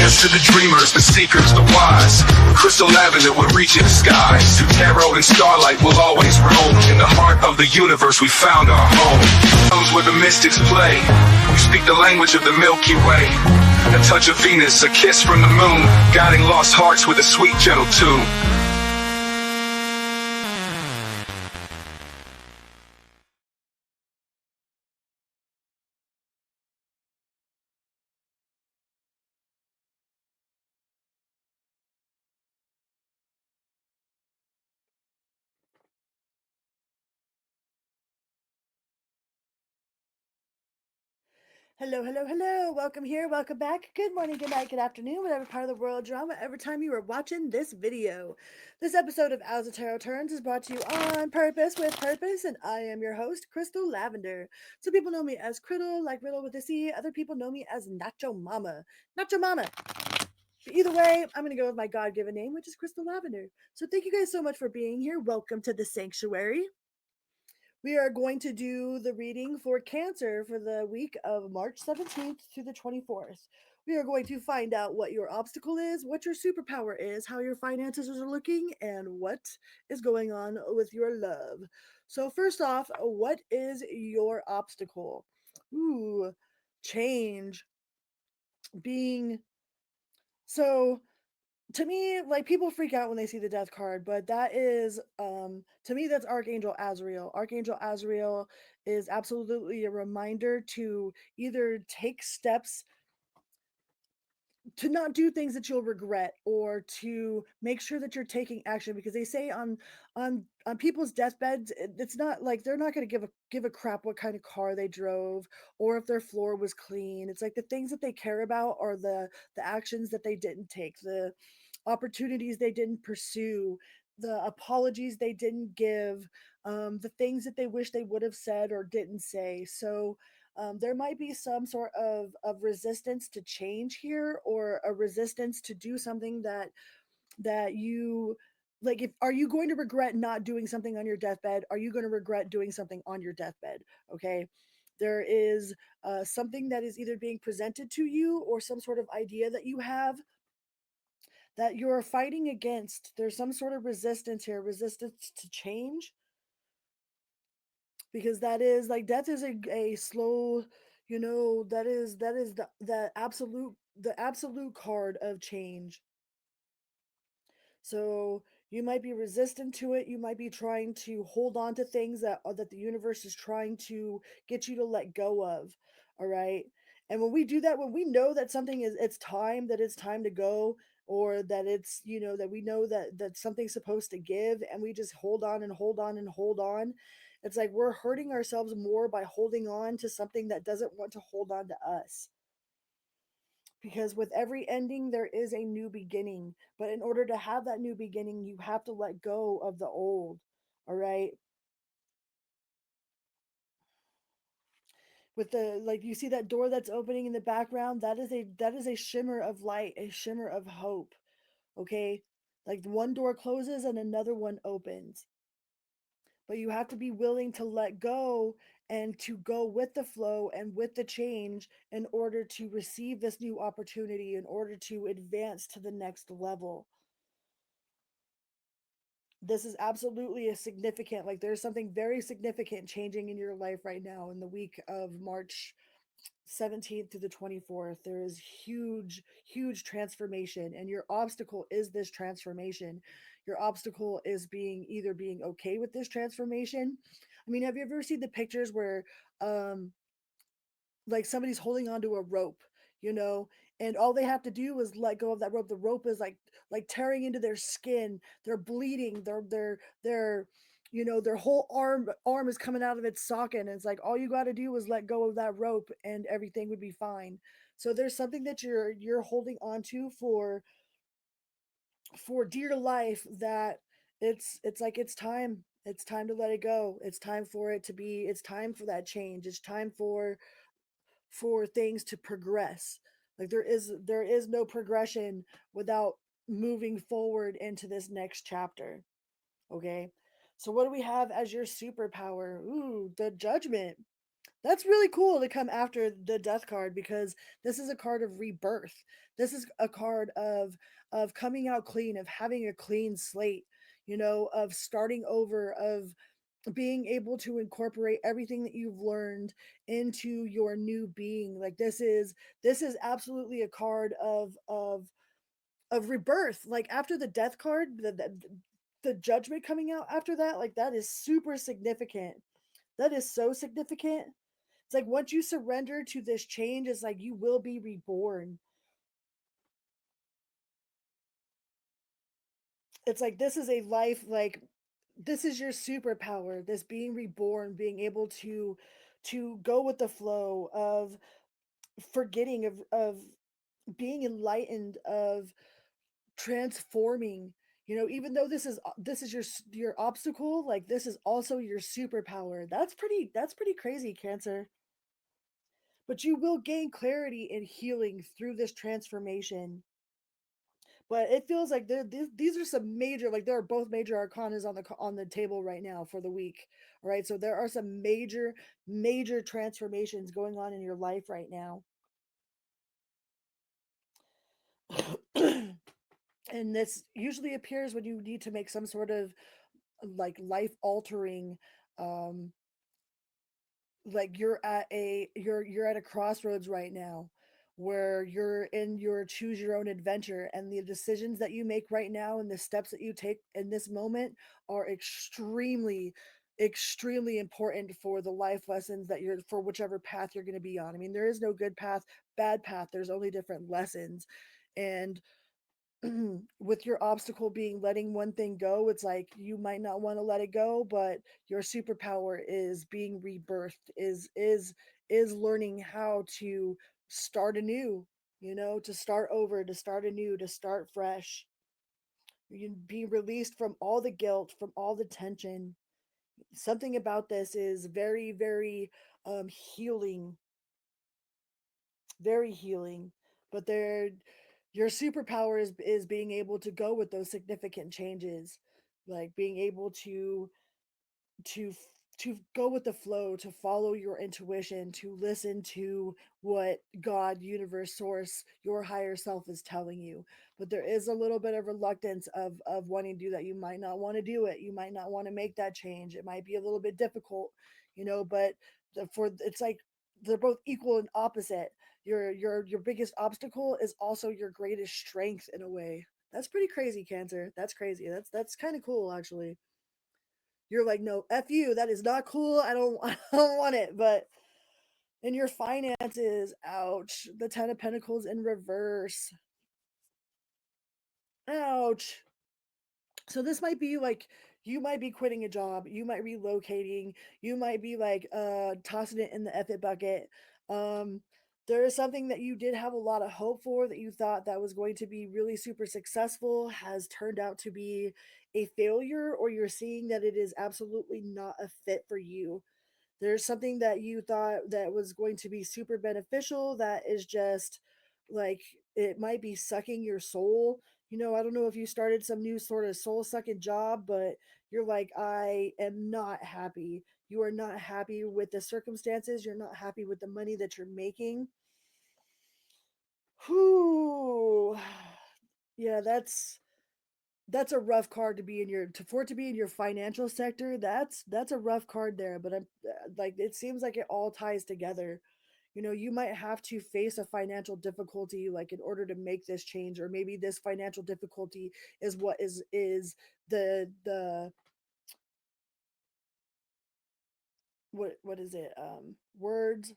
to the dreamers, the seekers, the wise. Crystal lavender will reach in the skies. Through tarot and starlight will always roam. In the heart of the universe we found our home. Comes where the mystics play. We speak the language of the Milky Way. A touch of Venus, a kiss from the moon, guiding lost hearts with a sweet gentle tune. Hello, hello, hello. Welcome here. Welcome back. Good morning, good night, good afternoon, whatever part of the world you're on, whatever time you are watching this video. This episode of As the Tarot Turns is brought to you on purpose with purpose, and I am your host, Crystal Lavender. Some people know me as Criddle, like Riddle with a C. Other people know me as Nacho Mama. Nacho Mama. But either way, I'm going to go with my God-given name, which is Crystal Lavender. So thank you guys so much for being here. Welcome to the sanctuary. We are going to do the reading for Cancer for the week of March 17th to the 24th. We are going to find out what your obstacle is, what your superpower is, how your finances are looking, and what is going on with your love. So, first off, what is your obstacle? Ooh, change. Being. So, to me, like, people freak out when they see the death card, but that is to me, that's Archangel Azrael. Archangel Azrael is absolutely a reminder to either take steps to not do things that you'll regret, or to make sure that you're taking action, because they say on people's deathbeds, it's not like they're not going to give a crap what kind of car they drove or if their floor was clean. It's like the things that they care about are the actions that they didn't take, the opportunities they didn't pursue, the apologies they didn't give, the things that they wish they would have said or didn't say. So there might be some sort of resistance to change here, or a resistance to do something that you like. If are you going to regret not doing something on your deathbed? Are you going to regret doing something on your deathbed? Okay, there is something that is either being presented to you, or some sort of idea that you have that you're fighting against. There's some sort of resistance here, resistance to change, because that is like death is a slow, that is the absolute card of change. So you might be resistant to it. You might be trying to hold on to things that the universe is trying to get you to let go of. All right. And when we do that, when we know that something is it's time to go, or that it's, that we know that something's supposed to give, and we just hold on and hold on and hold on, it's like we're hurting ourselves more by holding on to something that doesn't want to hold on to us. Because with every ending there is a new beginning, but in order to have that new beginning you have to let go of the old. All right. With the, like, you see that door that's opening in the background, that is a shimmer of light, a shimmer of hope. Okay, like one door closes and another one opens, but you have to be willing to let go and to go with the flow and with the change in order to receive this new opportunity, in order to advance to the next level. This is absolutely a significant, like, there's something very significant changing in your life right now in the week of March 17th to the 24th. There is huge transformation, and your obstacle is this transformation. Your obstacle is being okay with this transformation. I mean, have you ever seen the pictures where um like somebody's holding onto a rope, you know, and all they have to do is let go of that rope. The rope is like tearing into their skin. They're bleeding. They're their whole arm is coming out of its socket, and it's like all you got to do is let go of that rope and everything would be fine. So there's something that you're holding onto for dear life, that it's like it's time to let it go. It's time for it to be, it's time for that change. It's time for things to progress. Like there is no progression without moving forward into this next chapter. Okay. So what do we have as your superpower? Ooh, the Judgment. That's really cool to come after the death card because this is a card of rebirth. This is a card of coming out clean, of having a clean slate, of starting over, of being able to incorporate everything that you've learned into your new being. Like this is absolutely a card of rebirth. Like after the death card, the judgment coming out after that, like that is super significant. That is so significant. It's like once you surrender to this change, it's like you will be reborn. It's like this is a life, like this is your superpower, this being reborn, being able to go with the flow of forgetting, of being enlightened, of transforming. Even though this is your obstacle, like this is also your superpower. That's pretty crazy, Cancer. But you will gain clarity and healing through this transformation. But it feels like these are some major, like there are both major arcanas on the table right now for the week. All right, so there are some major transformations going on in your life right now. And this usually appears when you need to make some sort of like life altering, um like you're at a crossroads right now where you're in your choose your own adventure, and the decisions that you make right now and the steps that you take in this moment are extremely important for the life lessons that you're for whichever path you're going to be on. I mean, there is no good path, bad path, there's only different lessons. And with your obstacle being letting one thing go, it's like you might not want to let it go, but your superpower is being rebirthed, is learning how to start anew, to start over, to start anew, to start fresh. You can be released from all the guilt, from all the tension. Something about this is very healing, very healing. But your superpower is being able to go with those significant changes, like being able to to go with the flow, to follow your intuition, to listen to what God, universe, source, your higher self is telling you. But there is a little bit of reluctance of wanting to do that. You might not want to do it, you might not want to make that change, it might be a little bit difficult, but it's like they're both equal and opposite. Your biggest obstacle is also your greatest strength in a way. That's pretty crazy, Cancer. That's crazy. That's kind of cool, actually. You're like, no, F you, that is not cool. I don't I don't want it. But in your finances, ouch. The Ten of Pentacles in reverse. Ouch. So this might be like you might be quitting a job, you might relocating, you might be like tossing it in the F it bucket. Um there is something that you did have a lot of hope for, that you thought that was going to be really super successful, has turned out to be a failure, or you're seeing that it is absolutely not a fit for you. There's something that you thought that was going to be super beneficial that is just like it might be sucking your soul. I don't know if you started some new sort of soul sucking job, but you're like, I am not happy. You are not happy with the circumstances. You're not happy with the money that you're making. Whew. Yeah, that's a rough card to be in for it to be in your financial sector. That's a rough card there, but I'm like it seems like it all ties together. You might have to face a financial difficulty like in order to make this change, or maybe this financial difficulty is what is the what is it, words,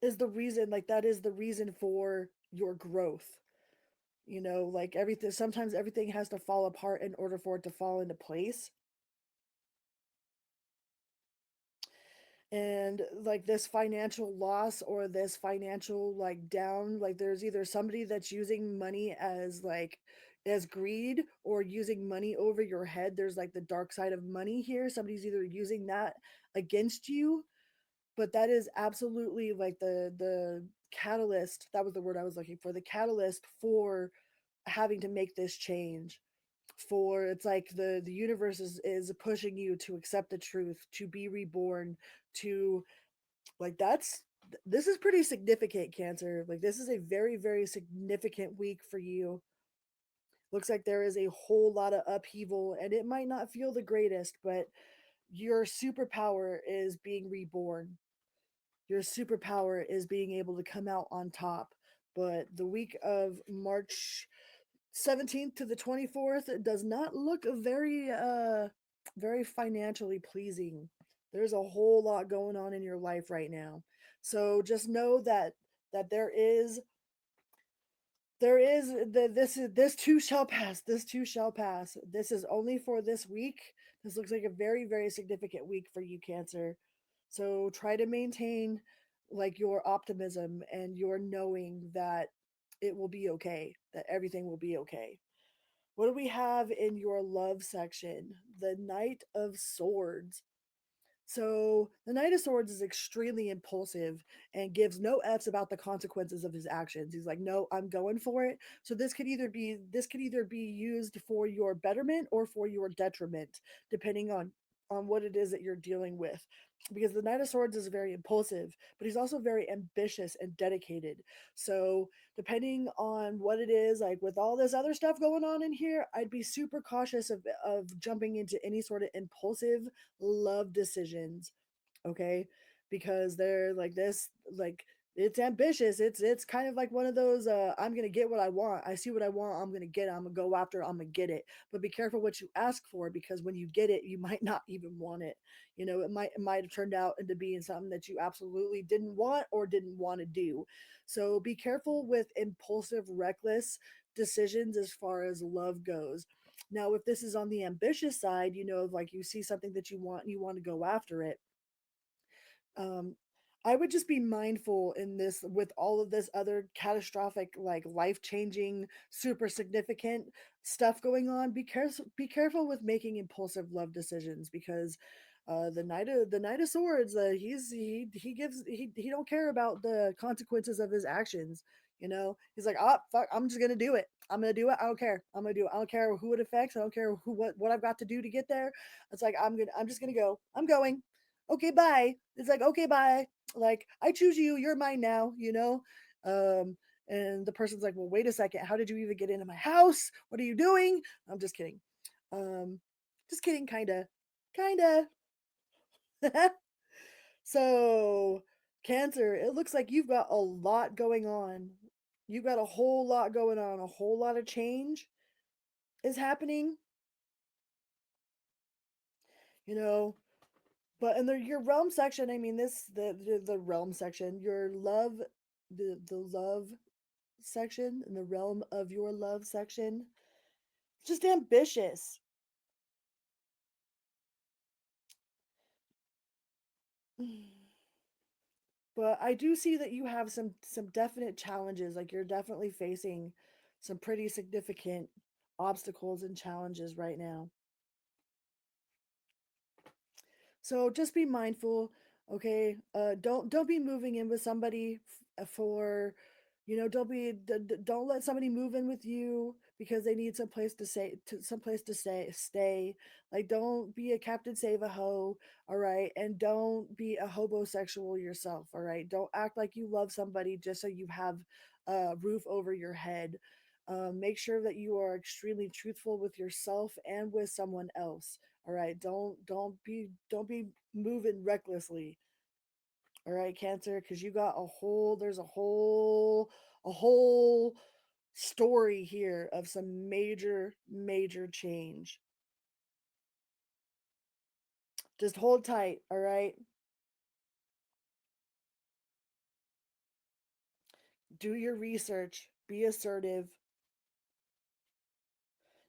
is the reason, like that is the reason for your growth. Like everything, sometimes everything has to fall apart in order for it to fall into place. And like this financial loss or this financial like down, like there's either somebody that's using money as like as greed, or using money over your head. There's like the dark side of money here. Somebody's either using that against you, but that is absolutely like the catalyst. That was the word I was looking for, the catalyst for having to make this change. for it's like the universe is pushing you to accept the truth, to be reborn, to like that's this is pretty significant, Cancer. Like this is a very, very significant week for you. Looks like there is a whole lot of upheaval, and it might not feel the greatest, but your superpower is being reborn. Your superpower is being able to come out on top. But the week of March 17th to the 24th does not look very financially pleasing. There's a whole lot going on in your life right now. So just know that there is this too shall pass. This too shall pass. This is only for this week. This looks like a very, very significant week for you, Cancer. So try to maintain like your optimism and your knowing that it will be okay, that everything will be okay. What do we have in your love section? The Knight of Swords. So the Knight of Swords is extremely impulsive and gives no f's about the consequences of his actions. He's like, no, I'm going for it. So this could either be used for your betterment or for your detriment, depending on what it is that you're dealing with. Because the Knight of Swords is very impulsive, but he's also very ambitious and dedicated. So depending on what it is, like with all this other stuff going on in here, I'd be super cautious of jumping into any sort of impulsive love decisions, okay? Because they're like this, like it's ambitious. It's kind of like one of those I'm going to get what I want. I see what I want, I'm going to get it. I'm going to go after it, I'm going to get it. But be careful what you ask for, because when you get it, you might not even want it. You know, it might have turned out into being something that you absolutely didn't want or didn't want to do. So be careful with impulsive, reckless decisions as far as love goes. Now, if this is on the ambitious side, you know, like you see something that you want and you want to go after it, um, I would just be mindful in this with all of this other catastrophic, like life changing, super significant stuff going on. Be careful with making impulsive love decisions, because the Knight of Swords, he don't care about the consequences of his actions. You know, he's like, oh fuck, I'm just gonna do it. I'm gonna do it. I don't care. I'm gonna do it. I don't care who it affects. I don't care what I've got to do to get there. It's like I'm just gonna go. I'm going. Okay, bye. It's like, okay, bye. Like, I choose you. You're mine now, you know? Um, and the person's like, well, wait a second. How did you even get into my house? What are you doing? I'm just kidding. Um, just kidding, kind of. Kind of. So, Cancer, it looks like you've got a lot going on. You've got a whole lot going on. A whole lot of change is happening, you know? But in your realm section, I mean, the realm section, your love, the love section, in the realm of your love section, just ambitious. But I do see that you have some definite challenges. Like you're definitely facing some pretty significant obstacles and challenges right now. So just be mindful, okay? Don't be moving in with somebody for, you know, don't let somebody move in with you because they need someplace to stay. Like don't be a Captain Save a Ho, all right? And don't be a hobosexual yourself, all right? Don't act like you love somebody just so you have a roof over your head. Make sure that you are extremely truthful with yourself and with someone else. All right, don't be moving recklessly. All right, Cancer, because you got there's a whole story here of some major major change. Just hold tight, all right? Do your research, be assertive.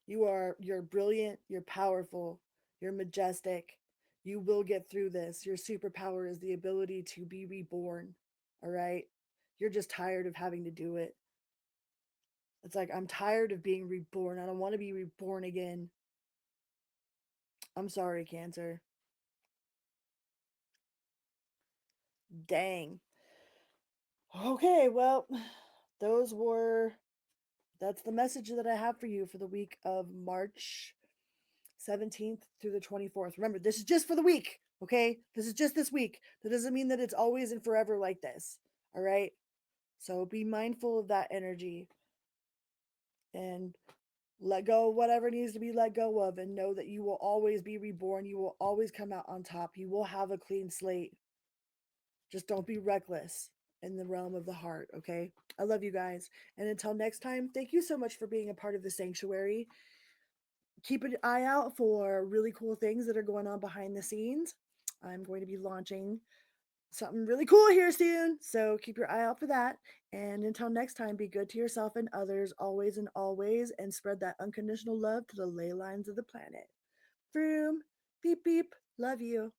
You're brilliant, you're powerful, you're majestic. You will get through this. Your superpower is the ability to be reborn. All right? You're just tired of having to do it. It's like I'm tired of being reborn. I don't want to be reborn again. I'm sorry, Cancer. Dang. Okay, well, those were That's the message that I have for you for the week of March 17th through the 24th. Remember, this is just for the week, okay? This is just this week. That doesn't mean that it's always and forever like this, all right? So be mindful of that energy and let go of whatever needs to be let go of, and know that you will always be reborn. You will always come out on top. You will have a clean slate. Just don't be reckless in the realm of the heart, okay? I love you guys. And until next time, thank you so much for being a part of the sanctuary. Keep an eye out for really cool things that are going on behind the scenes. I'm going to be launching something really cool here soon, so keep your eye out for that. And until next time, be good to yourself and others always and always, and spread that unconditional love to the ley lines of the planet. Vroom, beep beep, love you.